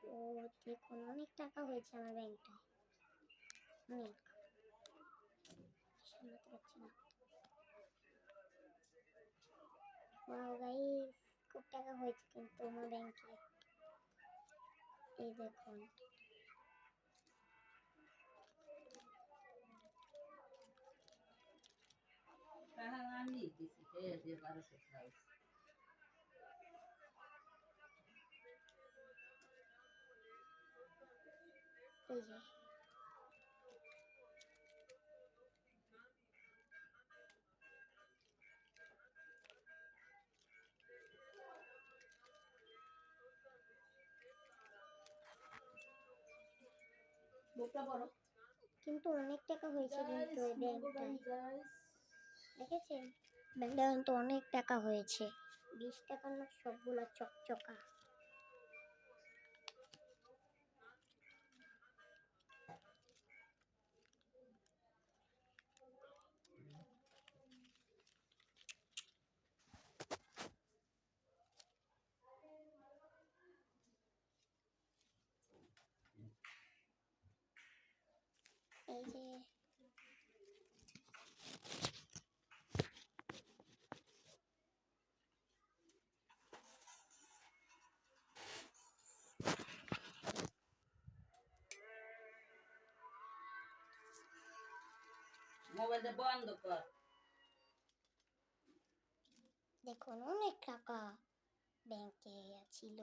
ও দেখুন অনেক টাকা হয়েছে আমার ব্যাংকটায়, অনেক সামলাতে পারছি না। ওয়াও গাইস, খুব টাকা হয়েছে কিন্তু আমার ব্যাংকে। এই দেখুন এই যে কিন্তু অনেক টাকা হয়েছে কিন্তু এই ব্যাংকটায়, দেখেছেন ব্যাংকটা কিন্তু অনেক টাকা হয়েছে। 20 টাকার নোট সবগুলো চকচকা। এই যে মোবাইলটা বন্ধ কর। দেখুন অনেক টাকা ব্যাংকে ছিল।